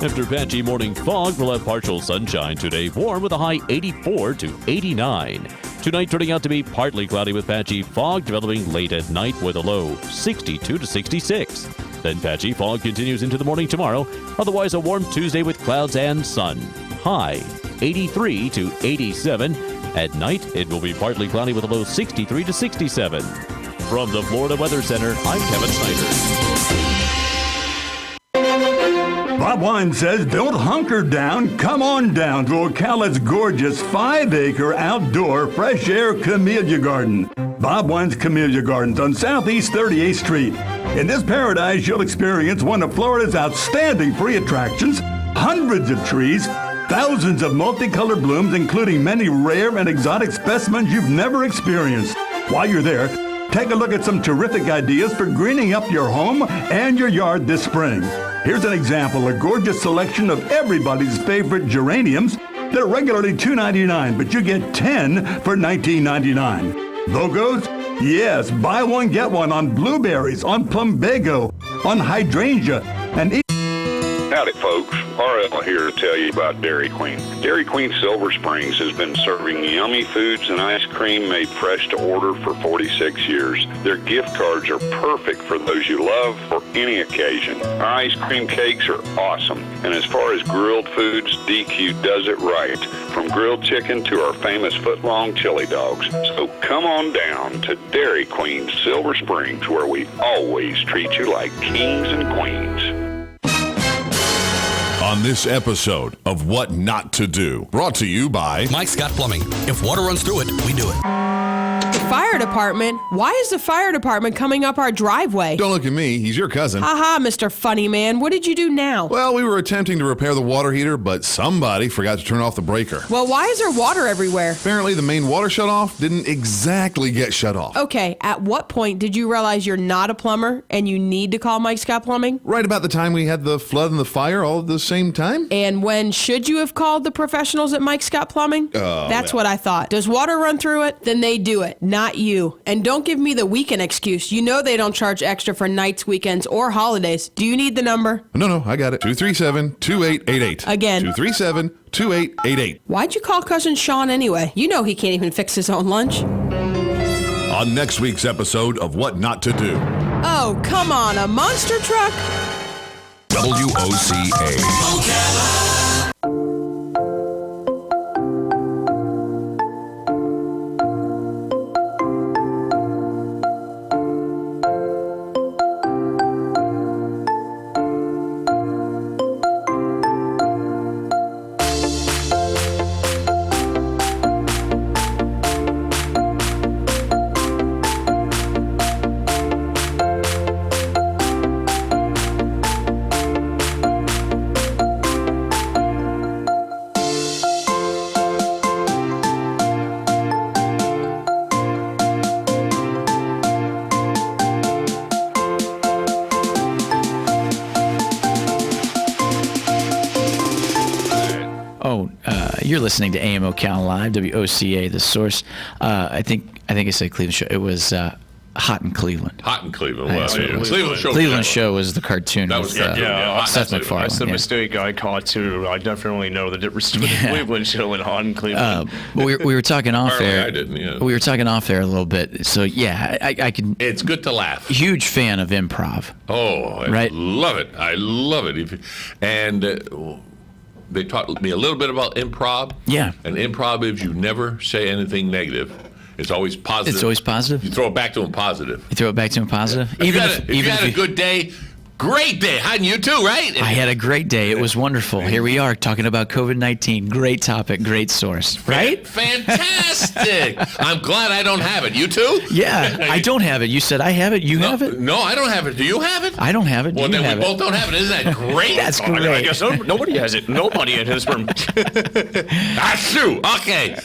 Speaker 21: After patchy morning fog, we'll have partial sunshine today. Warm with a high 84 to 89. Tonight turning out to be partly cloudy with patchy fog developing late at night with a low 62 to 66. Then patchy fog continues into the morning tomorrow. Otherwise a warm Tuesday with clouds and sun. High 83 to 87. At night it will be partly cloudy with a low 63 to 67. From the Florida Weather Center, I'm Kevin Snyder.
Speaker 22: Bob Wine says, don't hunker down. Come on down to Ocala's gorgeous 5-acre outdoor fresh air camellia garden. Bob Wine's Camellia Gardens on Southeast 38th Street. In this paradise, you'll experience one of Florida's outstanding free attractions, hundreds of trees, thousands of multicolored blooms, including many rare and exotic specimens you've never experienced. While you're there, take a look at some terrific ideas for greening up your home and your yard this spring. Here's an example, a gorgeous selection of everybody's favorite geraniums. They're regularly $2.99, but you get 10 for $19.99. Logos? Yes, buy one, get one on blueberries, on plumbago, on hydrangea, and
Speaker 16: Howdy, folks. RL here to tell you about Dairy Queen. Dairy Queen Silver Springs has been serving yummy foods and ice cream made fresh to order for 46 years. Their gift cards are perfect for those you love for any occasion. Our ice cream cakes are awesome. And as far as grilled foods, DQ does it right. From grilled chicken to our famous foot-long chili dogs. So come on down to Dairy Queen Silver Springs, where we always treat you like kings and queens.
Speaker 17: On this episode of What Not to Do, brought to you by
Speaker 18: Mike Scott Plumbing. If water runs through it, we do it.
Speaker 19: The fire department? Why is the fire department coming up our driveway?
Speaker 17: Don't look at me. He's your cousin.
Speaker 19: Haha, Mr. Funny Man. What did you do now?
Speaker 17: Well, we were attempting to repair the water heater, but somebody forgot to turn off the breaker.
Speaker 19: Well, why is there water everywhere?
Speaker 17: Apparently, the main water shutoff didn't exactly get shut off.
Speaker 19: Okay, at what point did you realize you're not a plumber and you need to call Mike Scott Plumbing?
Speaker 17: Right about the time we had the flood and the fire all at the same time.
Speaker 19: And when should you have called the professionals at Mike Scott Plumbing? That's what I thought. Does water run through it? Then they do it, not you. And don't give me the weekend excuse. You know they don't charge extra for nights, weekends, or holidays. Do you need the number?
Speaker 17: No, I got it. 237-2888.
Speaker 19: Again.
Speaker 17: 237-2888.
Speaker 19: Why'd you call Cousin Sean anyway? You know he can't even fix his own lunch.
Speaker 17: On next week's episode of What Not to Do.
Speaker 19: Oh, come on, a monster truck?
Speaker 21: WOCA.
Speaker 1: You're listening to AM Ocala Live, WOCA, The Source. I think I said Cleveland show. It was Hot in Cleveland.
Speaker 20: Hot in Cleveland.
Speaker 1: That's
Speaker 20: Well,
Speaker 1: what it was.
Speaker 20: Cleveland
Speaker 1: Show was the cartoon
Speaker 20: That
Speaker 1: with
Speaker 20: was cartoon,
Speaker 1: Seth MacFarlane.
Speaker 2: That's the
Speaker 1: yeah.
Speaker 2: mistake I caught too. I definitely know the difference between the Cleveland show and Hot in Cleveland.
Speaker 1: we were talking off
Speaker 20: Apparently
Speaker 1: air.
Speaker 20: I didn't, yeah.
Speaker 1: We were talking off air a little bit. So yeah, I can.
Speaker 20: It's good to laugh.
Speaker 1: Huge fan of improv.
Speaker 20: Oh, I
Speaker 1: Right.
Speaker 20: love it. I love it. And they taught me a little bit about improv.
Speaker 1: Yeah.
Speaker 20: And improv is you never say anything negative. It's always positive.
Speaker 1: It's always positive.
Speaker 20: You throw it back to them positive.
Speaker 1: You throw it back to him positive.
Speaker 20: If you had a good day, great day. Hadn't you too, right?
Speaker 1: I had a great day. It was wonderful. Here we are talking about COVID-19. Great topic, great source. Right?
Speaker 20: Fantastic. I'm glad I don't have it. You too?
Speaker 1: Yeah, I don't have it. You said I have it. You have it?
Speaker 20: No, I don't have it. Do you have it?
Speaker 1: I don't have it.
Speaker 20: Well,
Speaker 1: you
Speaker 20: then
Speaker 1: have
Speaker 20: we
Speaker 1: it.
Speaker 20: both don't have it. Isn't that great?
Speaker 1: That's great.
Speaker 2: I guess nobody has it. Nobody in his room.
Speaker 20: That's true. Okay.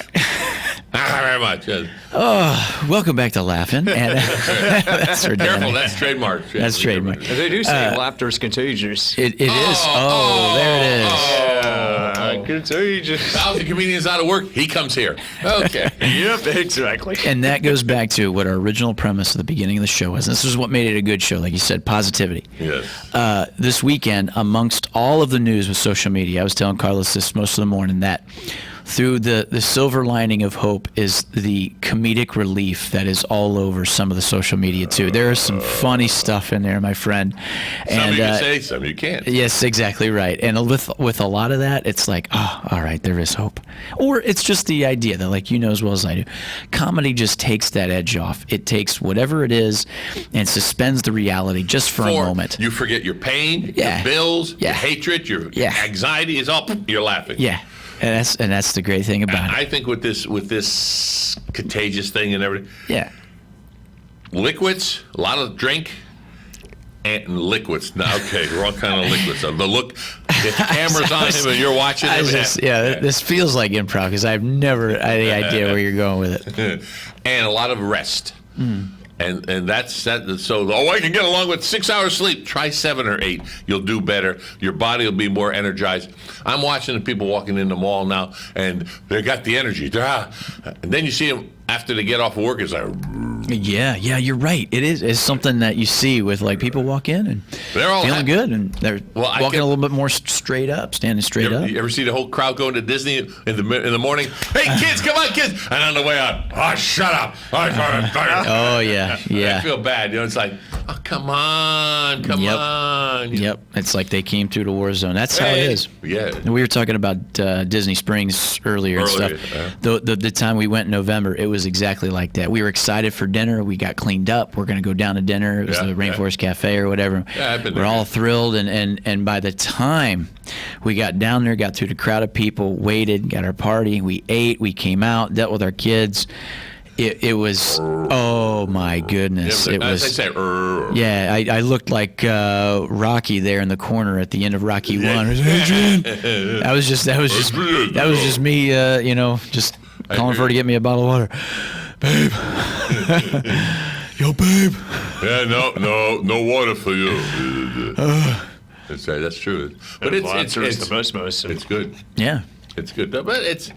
Speaker 20: Thank you very much.
Speaker 1: Oh, welcome back to Laughing. And that's for
Speaker 20: Careful, that's trademark.
Speaker 1: That's trademark.
Speaker 2: They do say laughter is contagious.
Speaker 1: It is. Oh, there it is.
Speaker 2: Contagious.
Speaker 20: 1,000 comedians out of work. He comes here. Okay.
Speaker 2: Yep, exactly.
Speaker 1: And that goes back to what our original premise at the beginning of the show was. This is what made it a good show, like you said, positivity.
Speaker 20: Yes.
Speaker 1: This weekend, amongst all of the news with social media, I was telling Carlos this most of the morning, that through the silver lining of hope is the comedic relief that is all over some of the social media too. There is some funny stuff in there, my friend.
Speaker 20: Some you can say, some you can't.
Speaker 1: Yes, exactly right. And with a lot of that, it's like, oh, all right, there is hope. Or it's just the idea that, like you know as well as I do, comedy just takes that edge off. It takes whatever it is and suspends the reality just for a moment.
Speaker 20: You forget your pain,
Speaker 1: Yeah.
Speaker 20: your bills,
Speaker 1: Yeah.
Speaker 20: your hatred, your
Speaker 1: Yeah.
Speaker 20: anxiety is up. You're laughing.
Speaker 1: Yeah. And that's the great thing about it.
Speaker 20: I think with this contagious thing and everything.
Speaker 1: Yeah.
Speaker 20: Liquids, a lot of drink, and liquids. No, okay, wrong kind of liquids. The look, if the camera's on him and you're watching him.
Speaker 1: This feels like improv because I've never had any idea where you're going with it.
Speaker 20: And a lot of rest. And that's that. So, I can get along with 6 hours sleep. Try 7 or 8. You'll do better. Your body will be more energized. I'm watching the people walking in the mall now, and they got the energy. And then you see them after they get off of work. It's like,
Speaker 1: Yeah, you're right. It is. It's something that you see with like people walk in and
Speaker 20: they're all
Speaker 1: feeling good, and they're walking a little bit more straight up, standing straight up.
Speaker 20: You ever see the whole crowd going to Disney in the morning? Hey, kids, come on, kids! And on the way out, oh, shut up!
Speaker 1: Oh yeah.
Speaker 20: I feel bad. It's like, oh, come on.
Speaker 1: Yep. It's like they came through the war zone. That's how it is.
Speaker 20: Yeah.
Speaker 1: We were talking about Disney Springs earlier and stuff. The time we went in November, it was exactly like that. We were excited for dinner. We got cleaned up. We're going to go down to dinner. It was the Rainforest Cafe or whatever.
Speaker 20: Yeah, I've been
Speaker 1: We're
Speaker 20: there.
Speaker 1: all thrilled. And by the time we got down there, got through the crowd of people, waited, got our party, we ate, we came out, dealt with our kids. It was, oh my goodness. It was. Yeah, I looked like Rocky there in the corner at the end of Rocky 1. Adrian. That was just me, just calling for her to get me a bottle of water. Babe. Yo, babe.
Speaker 20: Yeah, no water for you. That's true. But it's
Speaker 2: the most.
Speaker 20: It's good.
Speaker 1: Yeah.
Speaker 20: It's good. But it's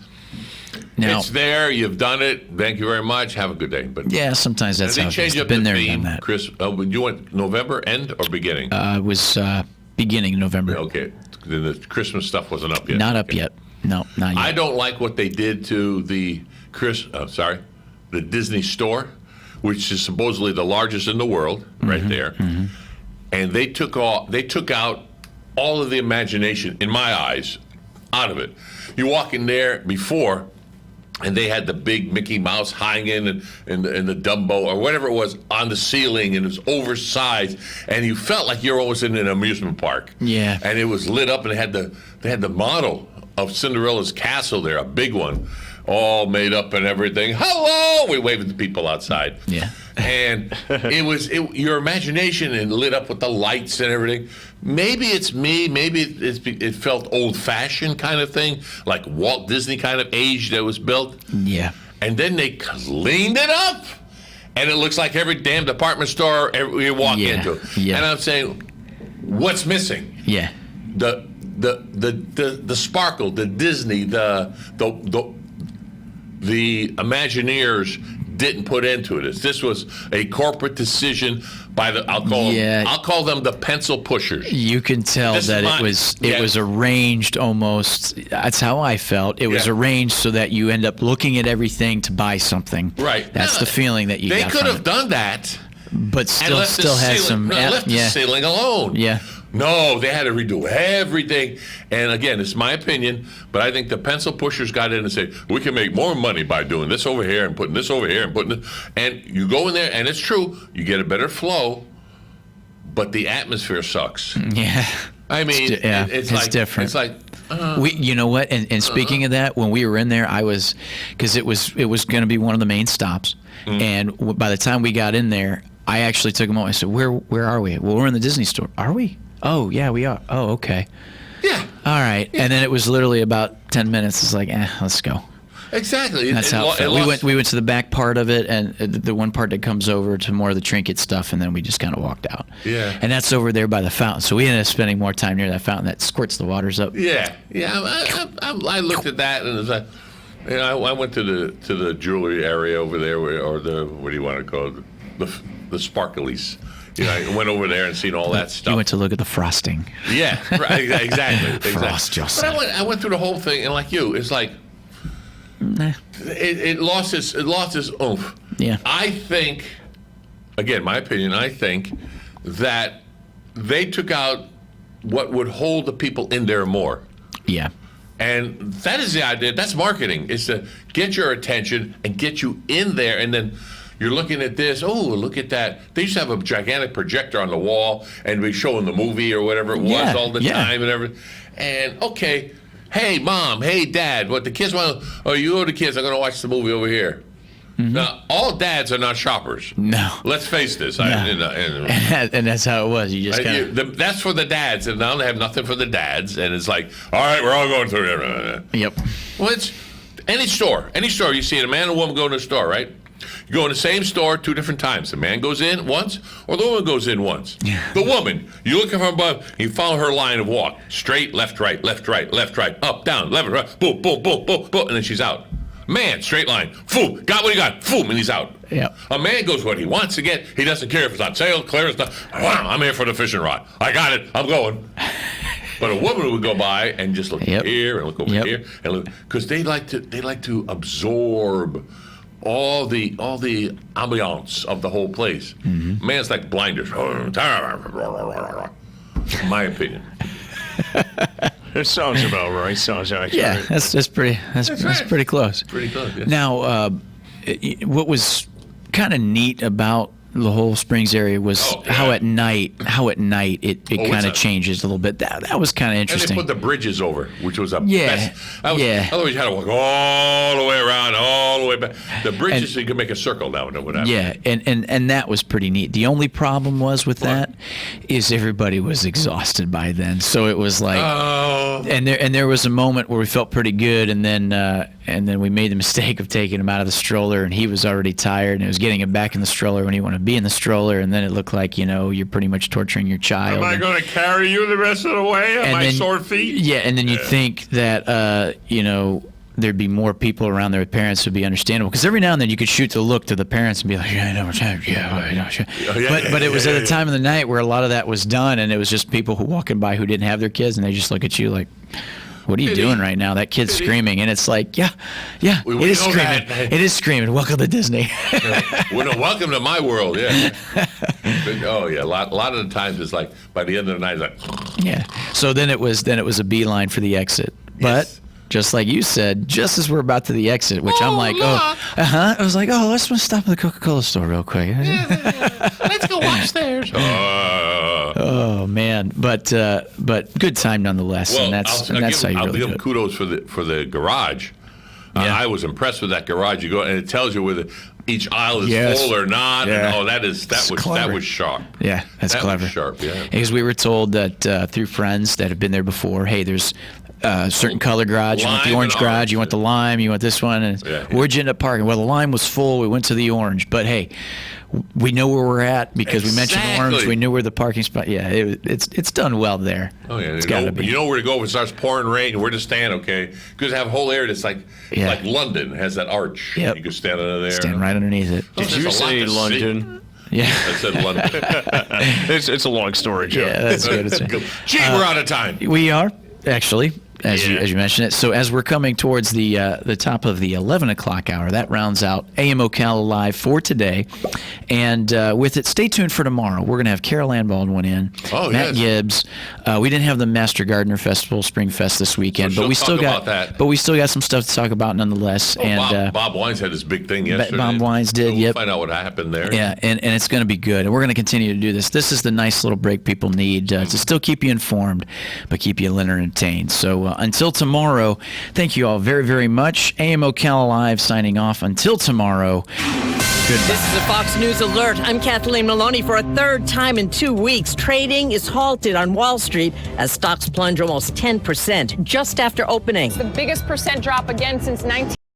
Speaker 20: there. You've done it. Thank you very much. Have a good day. But
Speaker 1: yeah, sometimes that's how it
Speaker 20: change
Speaker 1: is.
Speaker 20: up
Speaker 1: Been
Speaker 20: the
Speaker 1: there,
Speaker 20: theme,
Speaker 1: done that.
Speaker 20: Chris. You went November end or beginning?
Speaker 1: It was beginning of November.
Speaker 20: Okay. Then the Christmas stuff wasn't up yet.
Speaker 1: Not up yet. No, not yet.
Speaker 20: I don't like what they did to the Disney store, which is supposedly the largest in the world, right there. Mm-hmm. And they took out all of the imagination, in my eyes, out of it. You walk in there before, and they had the big Mickey Mouse hanging and the Dumbo or whatever it was on the ceiling, and it was oversized, and you felt like you're always in an amusement park.
Speaker 1: Yeah.
Speaker 20: And it was lit up, and they had the model of Cinderella's castle there, a big one, all made up and everything. Hello! We waved at the people outside.
Speaker 1: Yeah.
Speaker 20: And it was your imagination and lit up with the lights and everything. Maybe it's me. Maybe it felt old-fashioned kind of thing, like Walt Disney kind of age that was built.
Speaker 1: Yeah.
Speaker 20: And then they cleaned it up, and it looks like every damn department store you walk into.
Speaker 1: Yeah.
Speaker 20: And I'm saying, what's missing?
Speaker 1: Yeah.
Speaker 20: The sparkle, the Disney, the Imagineers didn't put into it. This was a corporate decision by the I'll call them the pencil pushers.
Speaker 1: You can tell that it was arranged almost. That's how I felt. It was arranged so that you end up looking at everything to buy something.
Speaker 20: Right.
Speaker 1: That's the feeling that you got.
Speaker 20: They could have done that,
Speaker 1: but still had some.
Speaker 20: Left the ceiling alone.
Speaker 1: Yeah.
Speaker 20: No, they had to redo everything. And again, it's my opinion, but I think the pencil pushers got in and said, we can make more money by doing this over here and putting this over here and putting this. And you go in there, and it's true, you get a better flow, but the atmosphere sucks.
Speaker 1: Yeah.
Speaker 20: I mean, it's like,
Speaker 1: different.
Speaker 20: It's like,
Speaker 1: you know what? And speaking of that, when we were in there, because it was going to be one of the main stops. And by the time we got in there, I actually took him out. I said, where are we? Well, we're in the Disney store. Are we? Oh, yeah, we are. Oh, okay.
Speaker 20: Yeah.
Speaker 1: All right. Yeah. And then it was literally about 10 minutes. It's like, let's go.
Speaker 20: Exactly.
Speaker 1: That's how it felt. We went to the back part of it, and the one part that comes over to more of the trinket stuff, and then we just kind of walked out.
Speaker 20: Yeah.
Speaker 1: And that's over there by the fountain. So we ended up spending more time near that fountain that squirts the waters up.
Speaker 20: Yeah. Yeah. I looked at that, and it was like, I went to the jewelry area over there, or the, what do you want to call it, the sparklies. I went over there and seen all that stuff.
Speaker 1: You went to look at the frosting.
Speaker 20: Yeah, right, exactly.
Speaker 1: Frost yourself.
Speaker 20: But I went through the whole thing, and like you, it's like it lost its oomph.
Speaker 1: Yeah.
Speaker 20: I think, again, my opinion, I think that they took out what would hold the people in there more.
Speaker 1: Yeah.
Speaker 20: And that is the idea. That's marketing, is to get your attention and get you in there, and then you're looking at this, oh, look at that. They used to have a gigantic projector on the wall and be showing the movie or whatever it was all the time and everything. And, okay, hey, Mom, hey, Dad, what the kids want, you the kids are going to watch the movie over here. Mm-hmm. Now, all dads are not shoppers.
Speaker 1: No.
Speaker 20: Let's face this.
Speaker 1: No. And that's how it was. You just kind
Speaker 20: of... That's for the dads, and now they have nothing for the dads. And it's like, all right, we're all going through it.
Speaker 1: Yep.
Speaker 20: Well, it's any store you see it, a man and a woman go to a store, right? You go in the same store 2 different times. The man goes in once, or the woman goes in once.
Speaker 1: Yeah.
Speaker 20: The woman, you look at her above, you follow her line of walk. Straight, left, right, left, right, left, right, up, down, left, right, boom, boom, boom, boom, boom, and then she's out. Man, straight line, boom, got what he got, boom, and he's out.
Speaker 1: Yeah.
Speaker 20: A man goes what he wants to get. He doesn't care if it's on sale, clearance, I'm here for the fishing rod. I got it, I'm going. But a woman would go by and just look here and look over here, and look, because they like to absorb all the ambiance of the whole place. Mm-hmm. Man's like blinders. My opinion.
Speaker 2: It sounds about right. Sounds accurate.
Speaker 1: Yeah, that's pretty close.
Speaker 20: Pretty close. Yeah.
Speaker 1: Now, what was kind of neat about the whole Springs area was how at night it kind of changes a little bit. That was kind of interesting.
Speaker 20: And they put the bridges over, which was best.
Speaker 1: Yeah.
Speaker 20: Otherwise, you had to walk all the way around, all the way back. The bridges, so you could make a circle now and whatever.
Speaker 1: Yeah, and that was pretty neat. The only problem was with that is everybody was exhausted by then. So it was like, and there was a moment where we felt pretty good, and then we made the mistake of taking him out of the stroller, and he was already tired, and it was getting him back in the stroller when he wanted to be in the stroller, and then it looked like, you're pretty much torturing your child.
Speaker 20: Am I going to carry you the rest of the way on my sore feet?
Speaker 1: Yeah, and then you think that, there'd be more people around there with parents who'd be understandable. Because every now and then you could shoot the look to the parents and be like, yeah, I know, but it was at a time of the night where a lot of that was done, and it was just people who walking by who didn't have their kids, and they just look at you like, what are you doing right now? That kid's screaming, and it's like, it is screaming. It is screaming. Welcome to Disney.
Speaker 20: Welcome to my world. Yeah. A lot of the times it's like by the end of the night, it's like.
Speaker 1: Yeah. So then it was a beeline for the exit, but. Just like you said, just as we're about to the exit, which I'm like, I was like, let's stop at the Coca-Cola store real quick.
Speaker 20: Let's go upstairs.
Speaker 1: Oh man, but good time nonetheless,
Speaker 20: well,
Speaker 1: and that's how you
Speaker 20: I'll
Speaker 1: really
Speaker 20: give
Speaker 1: do
Speaker 20: them
Speaker 1: it.
Speaker 20: kudos for the garage. I was impressed with that garage. You go and it tells you whether each aisle is full or not.
Speaker 1: Yeah.
Speaker 20: And, that was sharp.
Speaker 1: Yeah, that's clever.
Speaker 20: Was sharp. Yeah,
Speaker 1: because we were told that through friends that have been there before, hey, there's certain color garage. You want the orange garage. You want the lime. You want this one. And where'd you end up parking? Well, the lime was full. We went to the orange. But hey, we know where we're at because we mentioned orange. We knew where the parking spot. Yeah, it's done well there.
Speaker 20: Oh yeah,
Speaker 1: it's gotta be.
Speaker 20: You know where to go if it starts pouring rain. Where to stand? Okay, because have a whole area that's like London has that arch.
Speaker 1: Yep.
Speaker 20: You can stand under there.
Speaker 1: Stand right underneath it.
Speaker 2: Did you say London?
Speaker 1: Yeah,
Speaker 20: I said London.
Speaker 2: It's a long story, Joe.
Speaker 1: Yeah, that's good.
Speaker 20: Gee, we're out of time.
Speaker 1: We are actually. As you mentioned it. So as we're coming towards the top of the 11 o'clock hour, that rounds out AM Ocala Live for today. And with it, stay tuned for tomorrow. We're going to have Carol Ann Baldwin in, Matt Gibbs. We didn't have the Master Gardener Festival, Spring Fest this weekend,
Speaker 20: So
Speaker 1: but we
Speaker 20: she'll
Speaker 1: still
Speaker 20: talk
Speaker 1: got
Speaker 20: about that.
Speaker 1: But we still got some stuff to talk about nonetheless.
Speaker 20: Bob Wines had his big thing yesterday.
Speaker 1: Bob Wines did.
Speaker 20: We'll find out what happened there.
Speaker 1: Yeah, and it's going to be good. And we're going to continue to do this. This is the nice little break people need to still keep you informed, but keep you entertained. So until tomorrow, thank you all very, very much. AM Ocala Live signing off. Until tomorrow, goodbye.
Speaker 3: This is a Fox News Alert. I'm Kathleen Maloney. For a third time in 2 weeks, trading is halted on Wall Street as stocks plunge almost 10% just after opening.
Speaker 4: It's the biggest percent drop again since